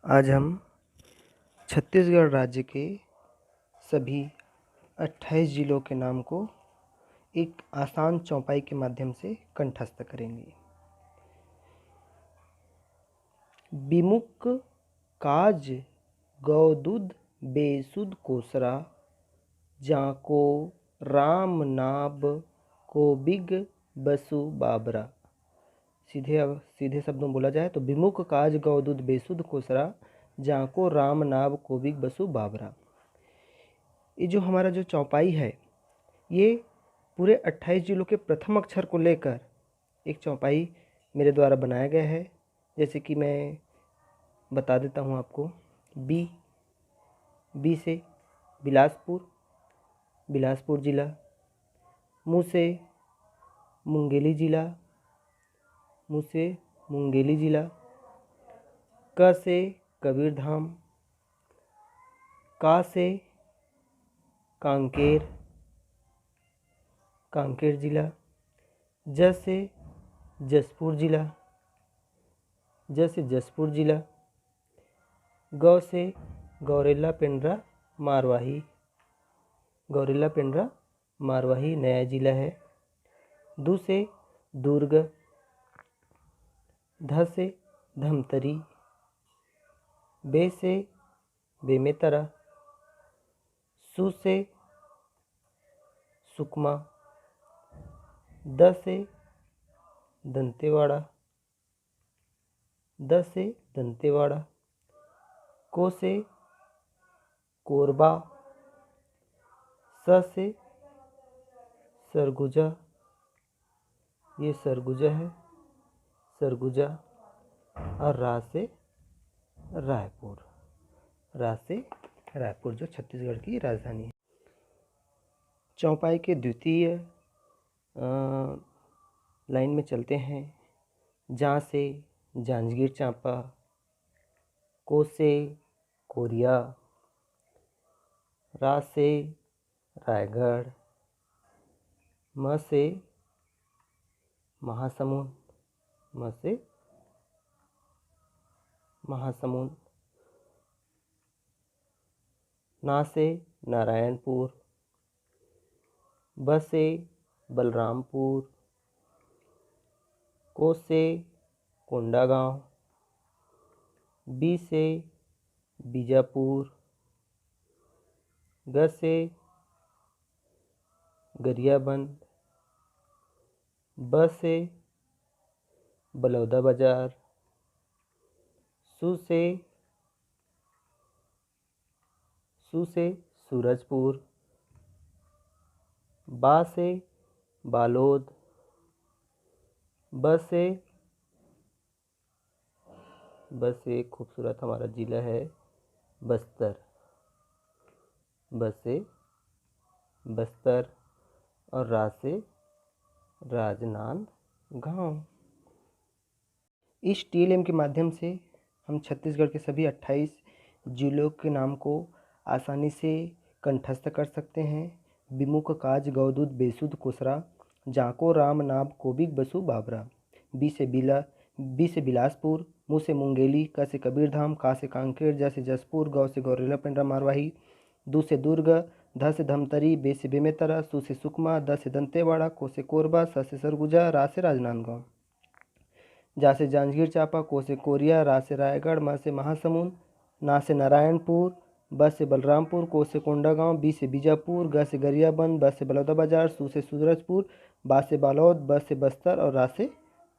आज हम छत्तीसगढ़ राज्य के सभी 28 जिलों के नाम को एक आसान चौपाई के माध्यम से कंठस्थ करेंगे। बिमुक काज गौदूध बेसुध कोसरा, जाको राम नाब कोबिग बसु बाबरा। सीधे शब्दों में बोला जाए तो विमुख काज गौदूध बेसुध कोसरा, जाको राम नाब कोबिग बसु बाबरा। ये जो हमारा जो चौपाई है ये पूरे 28 जिलों के प्रथम अक्षर को लेकर एक चौपाई मेरे द्वारा बनाया गया है। जैसे कि मैं बता देता हूँ आपको। बी से बिलासपुर जिला। मू से मुंगेली जिला। क से कबीरधाम। का से कांकेर जिला। ज से जसपुर जिला। गौ से गौरेला पेंड्रा मारवाही नया जिला है। दू से दुर्ग। ध से धमतरी। बे से बेमेतरा। सु से सुकमा। द से दंतेवाड़ा। को से कोरबा। स से सरगुजा, ये सरगुजा है, और रा से रायपुर जो छत्तीसगढ़ की राजधानी है। चौपाई के द्वितीय लाइन में चलते हैं। जा से जांजगीर चांपा। को से कोरिया। रा से रायगढ़। म से महासमुंद। ना से नारायणपुर। ब से बलरामपुर। को से कोंडागांव। बी से बीजापुर। ग से गरियाबंद। ब से बलौदाबाजार। सु से सूरजपुर। बा से बालोद। ब से एक खूबसूरत हमारा जिला है बस्तर। और रा से राजनांदगांव। इस TLM के माध्यम से हम छत्तीसगढ़ के सभी 28 जिलों के नाम को आसानी से कंठस्थ कर सकते हैं। बिमुख काज गौदूध बेसुध कोसरा, जाको राम नाब कोबिग बसु बाबरा। बी से बिलासपुर। मू से मुंगेली। क से कबीरधाम। का से कांकेर। ज से जसपुर। गौ से गौरेला पेंड्रा मारवाही। दू से दुर्ग। ध से धमतरी। बे से बेमेतरा। सु से सुकमा। द से दंतेवाड़ा। को से कोरबा। स से सरगुजा। रा से राजनांदगांव। जा से जांजगीर चांपा। को से कोरिया। रा से रायगढ़। म से महासमुंद। ना से नारायणपुर। ब से बलरामपुर। को से कोंडागांव। बी से बीजापुर। ग से गरियाबंद। ब से बलौदाबाजार। सु से सूरजपुर। बा से बालोद। ब से बस्तर और रा से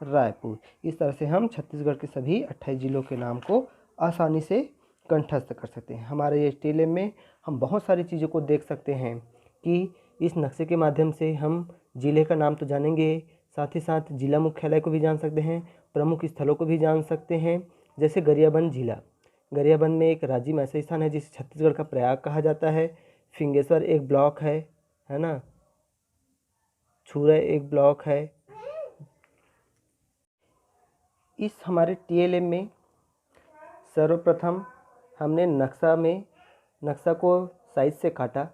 रायपुर। इस तरह से हम छत्तीसगढ़ के सभी 28 जिलों के नाम को आसानी से कंठस्थ कर सकते हैं। हमारे ये TLM में हम बहुत सारी चीज़ों को देख सकते हैं कि इस नक्शे के माध्यम से हम जिले का नाम तो जानेंगे, साथ ही साथ जिला मुख्यालय को भी जान सकते हैं, प्रमुख स्थलों को भी जान सकते हैं। जैसे गरियाबंद जिला, गरियाबंद में एक राजिम ऐसा स्थान है जिसे छत्तीसगढ़ का प्रयाग कहा जाता है। फिंगेश्वर एक ब्लॉक है ना। छुरा एक ब्लॉक है। इस हमारे TLM में सर्वप्रथम हमने नक्शा को साइज से काटा।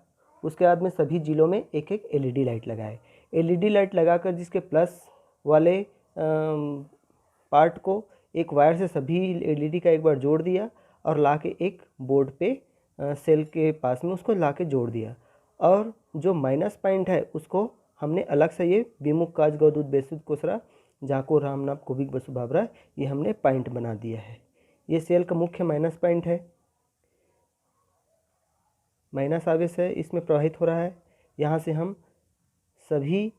उसके बाद में सभी जिलों में एक एक LED लाइट लगाए। LED लाइट लगाकर जिसके प्लस वाले पार्ट को एक वायर से सभी LED का एक बार जोड़ दिया और ला के एक बोर्ड पे सेल के पास में उसको ला के जोड़ दिया। और जो माइनस पॉइंट है उसको हमने अलग से ये विमुख काज गौदूत बेसुध कोसरा जाको रामनाम कुबिक बसु बाबरा ये हमने पॉइंट बना दिया है। ये सेल का मुख्य माइनस पॉइंट है, माइनस आवेश है इसमें प्रवाहित हो रहा है। यहाँ से हम सभी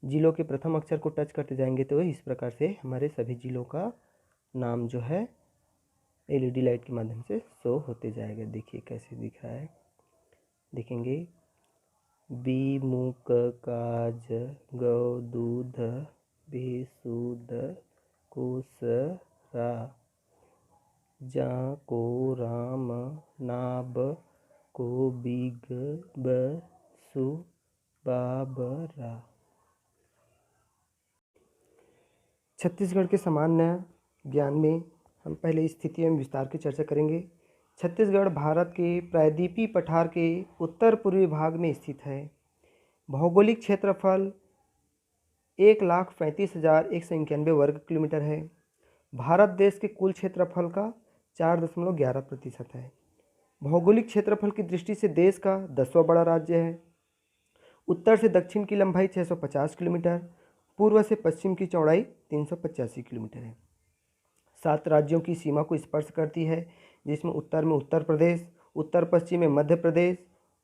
जिलों के प्रथम अक्षर को टच करते जाएंगे तो इस प्रकार से हमारे सभी जिलों का नाम जो है एलईडी लाइट के माध्यम से शो होते जाएगा। देखिए कैसे दिख रहा है, देखेंगे विमुख काज गौदूध बेसुध कोसरा जाको राम नाब को बिग बसु बाबरा। छत्तीसगढ़ के सामान्य ज्ञान में हम पहले स्थिति एवं विस्तार की चर्चा करेंगे। छत्तीसगढ़ भारत के प्रायद्वीपीय पठार के उत्तर पूर्वी भाग में स्थित है। भौगोलिक क्षेत्रफल 1,35,191 वर्ग किलोमीटर है। भारत देश के कुल क्षेत्रफल का 4.11% है। भौगोलिक क्षेत्रफल की दृष्टि से देश का 10वां बड़ा राज्य है। उत्तर से दक्षिण की लंबाई 650 किलोमीटर, पूर्व से पश्चिम की चौड़ाई 385 किलोमीटर है। 7 राज्यों की सीमा को स्पर्श करती है, जिसमें उत्तर में उत्तर प्रदेश, उत्तर पश्चिम में मध्य प्रदेश,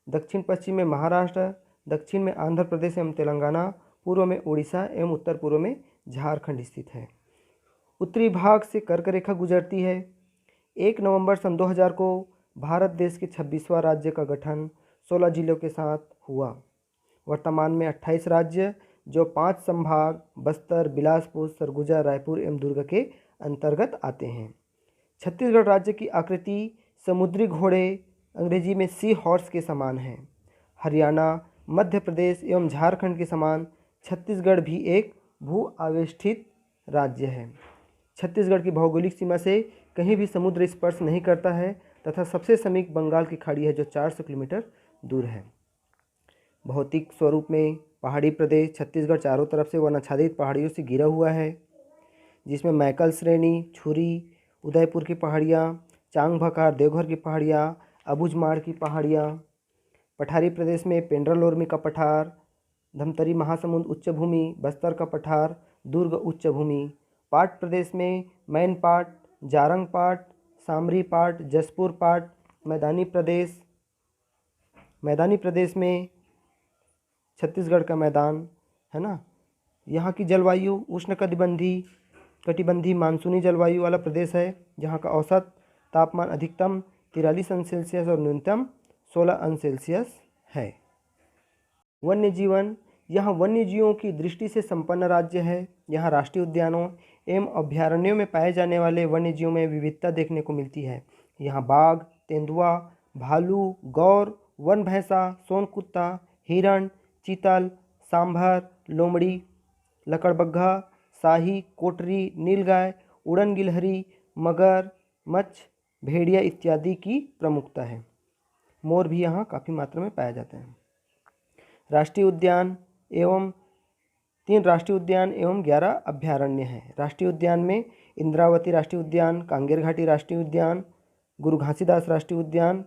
दक्षिण पश्चिम में महाराष्ट्र, दक्षिण में आंध्र प्रदेश एवं तेलंगाना, पूर्व में उड़ीसा एवं उत्तर पूर्व में झारखंड स्थित है। उत्तरी भाग से कर्क रेखा गुजरती है। 1 नवंबर सन 2000 को भारत देश के 26वां राज्य का गठन 16 जिलों के साथ हुआ। वर्तमान में 28 राज्य जो 5 संभाग बस्तर, बिलासपुर, सरगुजा, रायपुर एवं दुर्ग के अंतर्गत आते हैं। छत्तीसगढ़ राज्य की आकृति समुद्री घोड़े अंग्रेजी में सी हॉर्स के समान है। हरियाणा, मध्य प्रदेश एवं झारखंड के समान छत्तीसगढ़ भी एक भू आवेष्टित राज्य है। छत्तीसगढ़ की भौगोलिक सीमा से कहीं भी समुद्र स्पर्श नहीं करता है तथा सबसे समीप बंगाल की खाड़ी है जो 400 किलोमीटर दूर है। भौतिक स्वरूप में पहाड़ी प्रदेश छत्तीसगढ़ चारों तरफ से वनाच्छादित पहाड़ियों से घिरा हुआ है, जिसमें मैकल श्रेणी, छुरी, उदयपुर की पहाड़ियाँ, चांग भकार, देवघर की पहाड़ियाँ, अबुझमाड़ की पहाड़ियाँ। पठारी प्रदेश में पेंड्रा-लोरमी का पठार, धमतरी महासमुंद उच्च भूमि, बस्तर का पठार, दुर्ग उच्च भूमि। पाट प्रदेश में मैन पाट, जारंग पाट, सामरी पाट, जसपुर पाट। मैदानी प्रदेश में छत्तीसगढ़ का मैदान है ना। यहाँ की जलवायु कटिबंधीय मानसूनी जलवायु वाला प्रदेश है, जहाँ का औसत तापमान अधिकतम 43 अंश सेल्सियस और न्यूनतम 16 अंश सेल्सियस है। वन्य जीवन, यहाँ वन्य जीवों की दृष्टि से संपन्न राज्य है। यहाँ राष्ट्रीय उद्यानों एवं अभ्यारण्यों में पाए जाने वाले वन्य जीवों में विविधता देखने को मिलती है। यहाँ बाघ, तेंदुआ, भालू, गौर, वन भैंसा, सोनकुत्ता, हिरण, चीतल, सांभर, लोमड़ी, लकड़बग्घा, शाही, कोटरी, नीलगाय, उड़न गिलहरी, मगर, मच्छ, भेड़िया इत्यादि की प्रमुखता है। मोर भी यहाँ काफ़ी मात्रा में पाया जाता है। राष्ट्रीय उद्यान एवं 3 राष्ट्रीय उद्यान एवं 11 अभ्यारण्य हैं। राष्ट्रीय उद्यान में इंद्रावती राष्ट्रीय उद्यान, कांगेर घाटी राष्ट्रीय उद्यान, गुरु घासीदास राष्ट्रीय उद्यान।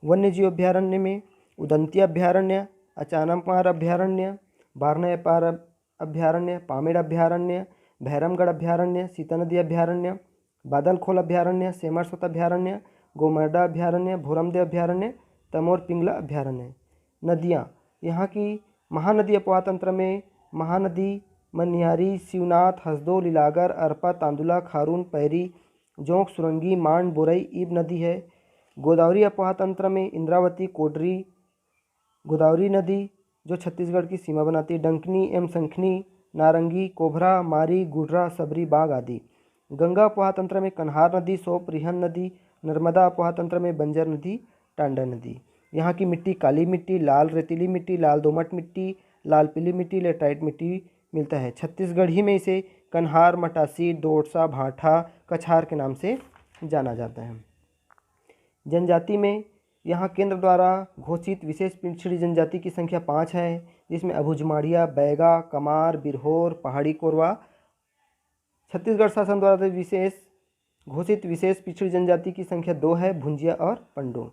वन्यजीव अभ्यारण्य में उदंती अभ्यारण्य, अचानकमार अभ्यारण्य, बारनयपार अभ्यारण्य, पामेड़ अभ्यारण्य, भैरमगढ़ अभ्यारण्य, सीता नदी अभ्यारण्य, बादलखोल अभ्यारण्य, सेमरसोत अभ्यारण्य, गोमर्डा अभ्यारण्य, भोरमदेव अभ्यारण्य, तमोर पिंगला अभ्यारण्य। नदियाँ, यहाँ की महानदी अपवाह तंत्र में महानदी मनियारी, शिवनाथ, हसदो, लीलागर, अरपा, तांदुला, खारून, पैरी, जोंक, सुरंगी, मांड, बोरई, ईब नदी है। गोदावरी अपवाह तंत्र में इंद्रावती, कोडरी, गोदावरी नदी जो छत्तीसगढ़ की सीमा बनाती है, डंकनी एवं शंखनी, नारंगी, कोभरा, मारी, गुडरा, सबरी, बाग आदि। गंगा अपवाह तंत्र में कन्हार नदी, सोप, रिहन नदी। नर्मदा अपवाह तंत्र में बंजर नदी, टांडा नदी। यहाँ की मिट्टी काली मिट्टी, लाल रेतीली मिट्टी, लाल दोमट मिट्टी, लाल पीली मिट्टी, लेटराइट मिट्टी मिलता है। छत्तीसगढ़ ही में इसे कन्हार, मटासी, दोड़सा, भाठा, कछार के नाम से जाना जाता है। जनजाति में यहाँ केंद्र द्वारा घोषित विशेष पिछड़ी जनजाति की संख्या 5 है, जिसमें अबुझमाड़िया, बैगा, कमार, बिरहोर, पहाड़ी कोरवा छत्तीसगढ़ शासन द्वारा घोषित विशेष पिछड़ी जनजाति की संख्या 2 है, भुंजिया और पंडो।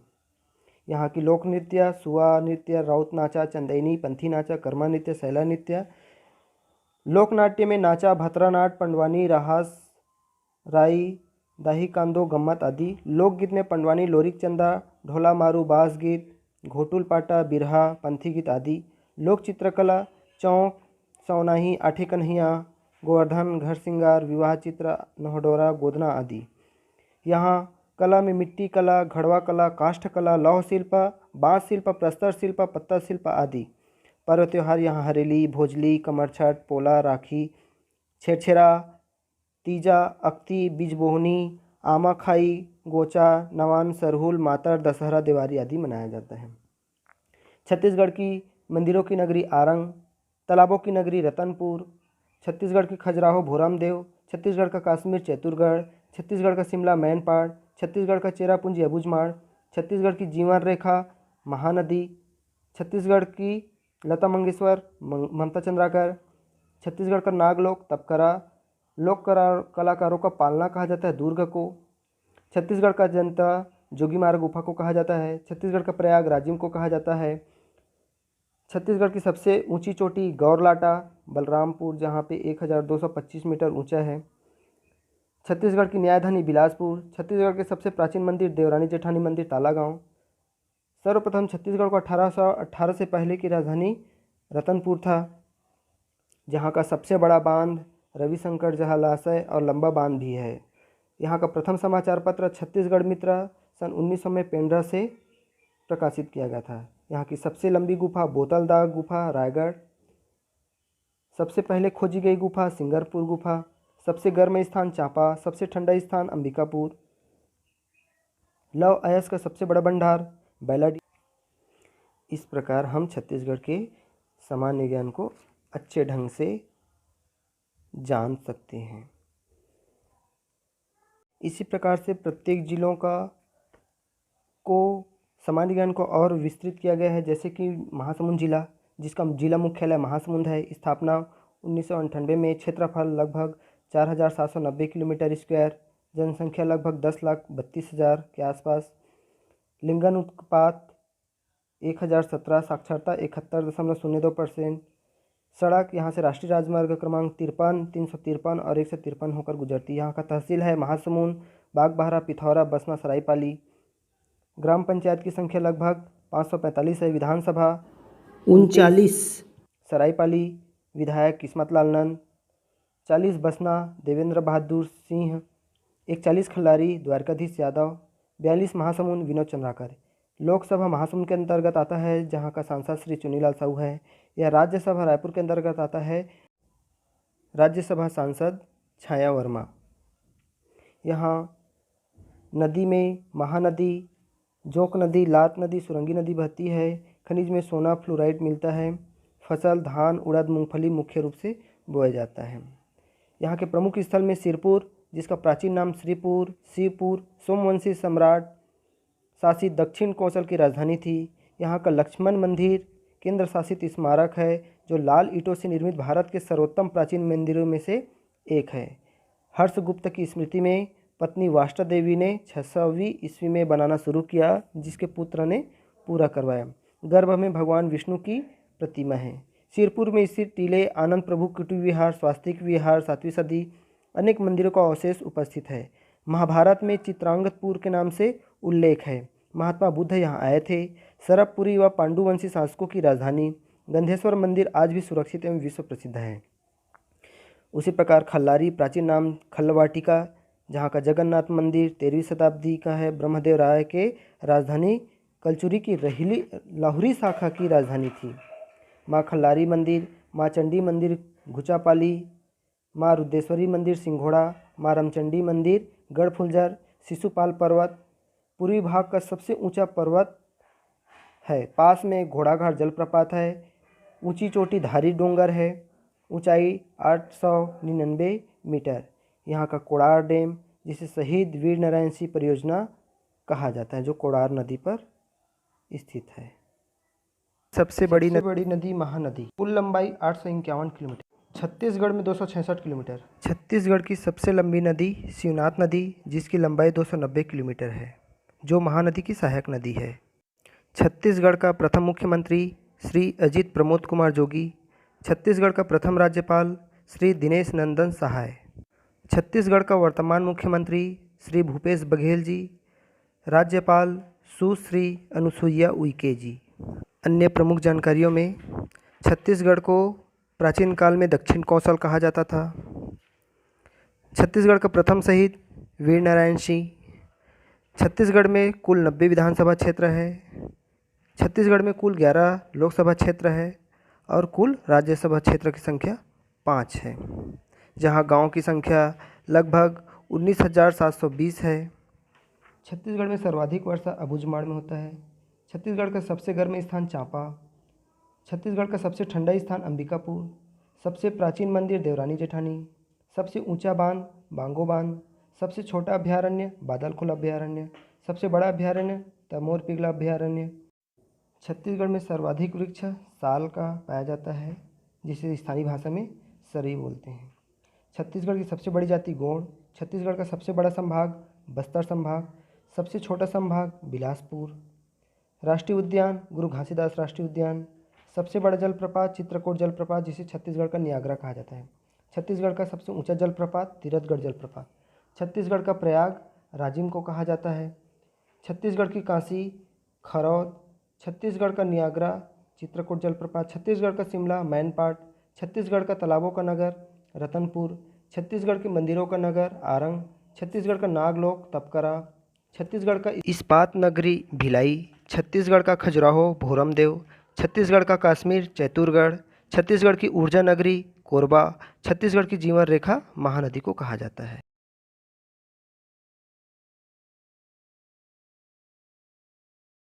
यहाँ की लोक नृत्य सुआ नृत्य, राउत नाचा, चंदैनी, पंथी नाचा, कर्मा नृत्य, सैला नृत्य। लोक नाट्य में नाचा, भतरा नाट, पंडवानी, रहास, राई, दाही कांदो, गम्मत आदि। लोकगीत में पंडवानी, लोरिक चंदा, ढोला मारू, बास गीत, घोटुल पाटा, बिरहा, पंथी गीत आदि। लोक चित्रकला चौक, सौनाही, आठे कन्हैया, गोवर्धन, घर श्रृंगार, विवाह चित्र, नहडोरा, गोदना आदि। यहाँ कला में मिट्टी कला, घड़वा कला, काष्ठ कला, लौह शिल्प, बाँस शिल्प, प्रस्तर शिल्प, पत्थर शिल्प आदि। पर्व त्यौहार यहाँ हरेली, भोजली, कमरछठ, पोला, राखी, छेरछेरा, तीजा, अक्ति, बीजबोहनी, आमा खाई, गोचा, नवान, सरहुल, मातर, दशहरा, दिवाली आदि मनाया जाता है। छत्तीसगढ़ की मंदिरों की नगरी आरंग, तालाबों की नगरी रतनपुर, छत्तीसगढ़ की खजुराहो भोरामदेव, छत्तीसगढ़ का कश्मीर चैतुरगढ़, छत्तीसगढ़ का शिमला मैनपाड़, छत्तीसगढ़ का चेरापूंजी अबूझमाड़, छत्तीसगढ़ की जीवन रेखा महानदी, छत्तीसगढ़ की लता मंगेशकर, ममता चंद्राकर, छत्तीसगढ़ का नागलोक तपकरा, लोक कलाकारों का पालना कहा जाता है दुर्ग को। छत्तीसगढ़ का जनता जोगीमारा गुफा को कहा जाता है। छत्तीसगढ़ का प्रयाग राजिम को कहा जाता है। छत्तीसगढ़ की सबसे ऊंची चोटी गौरलाटा बलरामपुर, जहाँ पे 1225 मीटर ऊंचा है। छत्तीसगढ़ की न्यायधानी बिलासपुर। छत्तीसगढ़ के सबसे प्राचीन मंदिर देवरानी जेठानी मंदिर तालागांव। सर्वप्रथम छत्तीसगढ़ को 1818 से पहले की राजधानी रतनपुर था, जहाँ का सबसे बड़ा बांध रविशंकर जलाशय और लंबा बांध भी है। यहाँ का प्रथम समाचार पत्र छत्तीसगढ़ मित्र सन 1900 में पेंड्रा से प्रकाशित किया गया था। यहाँ की सबसे लंबी गुफा बोतलदाग गुफा रायगढ़। सबसे पहले खोजी गई गुफा सिंगरपुर गुफा। सबसे गर्म स्थान चांपा। सबसे ठंडा स्थान अंबिकापुर। लव अयस्क का सबसे बड़ा भंडार बैलाडी। इस प्रकार हम छत्तीसगढ़ के सामान्य ज्ञान को अच्छे ढंग से जान सकते हैं। इसी प्रकार से प्रत्येक जिलों को सामान्य ज्ञान को और विस्तृत किया गया है। जैसे कि महासमुंद जिला, जिसका जिला मुख्यालय महासमुंद है, स्थापना 1998 में, क्षेत्रफल लगभग 4790 किलोमीटर स्क्वायर, जनसंख्या लगभग 10,32,000 के आसपास, लिंगानुपात 1017, साक्षरता 71.02%, सड़क यहाँ से राष्ट्रीय राजमार्ग क्रमांक 53, 353 और 153 होकर गुजरती है। यहाँ का तहसील है महासमुंद, बागबाहरा, पिथौरा, बसना, सरायपाली। ग्राम पंचायत की संख्या लगभग 545 है। विधानसभा 39, सरायपाली विधायक किस्मत लाल नंद, 40 बसना देवेंद्र बहादुर सिंह, 41 खल्लारी द्वारकाधीश यादव, 42 महासमुंद विनोद चंद्राकर। लोकसभा महासमुंद के अंतर्गत आता है, जहाँ का सांसद श्री चुनीलाल साहू है। यह राज्यसभा रायपुर के अंतर्गत आता है, राज्यसभा सांसद छाया वर्मा। यहाँ नदी में महानदी, जोंक नदी, लात नदी, सुरंगी नदी बहती है। खनिज में सोना, फ्लोराइड मिलता है। फसल धान, उड़द, मूंगफली मुख्य रूप से बोया जाता है। यहाँ के प्रमुख स्थल में सिरपुर, जिसका प्राचीन नाम श्रीपुर, शिवपुर, सोमवंशी सम्राट शासित दक्षिण कोंसल की राजधानी थी। यहाँ का लक्ष्मण मंदिर केंद्र शासित स्मारक है, जो लाल ईंटों से निर्मित भारत के सर्वोत्तम प्राचीन मंदिरों में से एक है। हर्षगुप्त की स्मृति में पत्नी वाष्टा देवी ने 600वीं ईस्वी में बनाना शुरू किया, जिसके पुत्र ने पूरा करवाया। गर्भ में भगवान विष्णु की प्रतिमा है। सिरपुर में स्थित टीले, आनंद प्रभु कुटी विहार, स्वास्तिक विहार 7वीं सदी, अनेक मंदिरों का अवशेष उपस्थित है। महाभारत में चित्रांगदपुर के नाम से उल्लेख है। महात्मा बुद्ध यहाँ आए थे। सरबपुरी व पांडुवंशी शासकों की राजधानी। गंधेश्वर मंदिर आज भी सुरक्षित एवं विश्व प्रसिद्ध है। उसी प्रकार खल्लारी, प्राचीन नाम खल्लवाटिका, जहाँ का जगन्नाथ मंदिर 13वीं शताब्दी का है। ब्रह्मदेव राय के राजधानी कलचुरी की लाहुरी शाखा की राजधानी थी। माँ खल्लारी मंदिर, माँ चंडी मंदिर घुचापाली, माँ रुद्रेश्वरी मंदिर सिंघोड़ा, माँ रामचंडी मंदिर गढ़फुलझर, शिशुपाल पर्वत पूर्वी भाग का सबसे ऊंचा पर्वत है। पास में घोड़ाघाट जलप्रपात है। ऊंची चोटी धारी डोंगर है। ऊंचाई 899 मीटर। यहाँ का कोड़ार डैम, जिसे शहीद वीर नारायण सिंह परियोजना कहा जाता है, जो कोड़ार नदी पर स्थित है। सबसे बड़ी नदी महानदी, कुल लंबाई 851 किलोमीटर। छत्तीसगढ़ में 266 किलोमीटर। छत्तीसगढ़ की सबसे लंबी नदी शिवनाथ नदी, जिसकी लंबाई 290 किलोमीटर है, जो महानदी की सहायक नदी है। छत्तीसगढ़ का प्रथम मुख्यमंत्री श्री अजित प्रमोद कुमार जोगी। छत्तीसगढ़ का प्रथम राज्यपाल श्री दिनेश नंदन सहाय। छत्तीसगढ़ का वर्तमान मुख्यमंत्री श्री भूपेश बघेल जी। राज्यपाल सुश्री अनुसुईया उइके जी। अन्य प्रमुख जानकारियों में छत्तीसगढ़ को प्राचीन काल में दक्षिण कौशल कहा जाता था। छत्तीसगढ़ का प्रथम शहीद वीर नारायण सिंह। छत्तीसगढ़ में कुल 90 विधानसभा क्षेत्र है। छत्तीसगढ़ में कुल 11 लोकसभा क्षेत्र है और कुल राज्यसभा क्षेत्र की संख्या 5 है, जहां गांव की संख्या लगभग 19,720 है। छत्तीसगढ़ में सर्वाधिक वर्षा अबूझमाड़ में होता है। छत्तीसगढ़ का सबसे गर्म स्थान चांपा। छत्तीसगढ़ का सबसे ठंडा स्थान अंबिकापुर। सबसे प्राचीन मंदिर देवरानी जेठानी। सबसे ऊंचा बांध बांगो बांध। सबसे छोटा अभयारण्य बादलखुल अभयारण्य। सबसे बड़ा अभयारण्य तमोर पिगला अभयारण्य। छत्तीसगढ़ में सर्वाधिक वृक्ष साल का पाया जाता है, जिसे स्थानीय भाषा में सरी बोलते हैं। छत्तीसगढ़ की सबसे बड़ी जाति गोंड। छत्तीसगढ़ का सबसे बड़ा संभाग बस्तर संभाग। सबसे छोटा संभाग बिलासपुर। राष्ट्रीय उद्यान गुरु घासीदास राष्ट्रीय उद्यान। सबसे बड़ा जलप्रपात चित्रकूट जलप्रपात, जिसे छत्तीसगढ़ का नियाग्रा कहा जाता है। छत्तीसगढ़ का सबसे ऊंचा जलप्रपात तीरथगढ़ जलप्रपात। छत्तीसगढ़ का प्रयाग राजिम को कहा जाता है। छत्तीसगढ़ की काशी खरौद। छत्तीसगढ़ का नियाग्रा चित्रकूट जलप्रपात। छत्तीसगढ़ का शिमला मैनपाट। छत्तीसगढ़ का तालाबों का नगर रतनपुर। छत्तीसगढ़ के मंदिरों का नगर आरंग। छत्तीसगढ़ का नागलोक तपकरा। छत्तीसगढ़ का इस्पात नगरी भिलाई। छत्तीसगढ़ का खजुराहो भोरमदेव। छत्तीसगढ़ का कश्मीर चैतुरगढ़। छत्तीसगढ़ की ऊर्जा नगरी कोरबा। छत्तीसगढ़ की जीवन रेखा महानदी को कहा जाता है।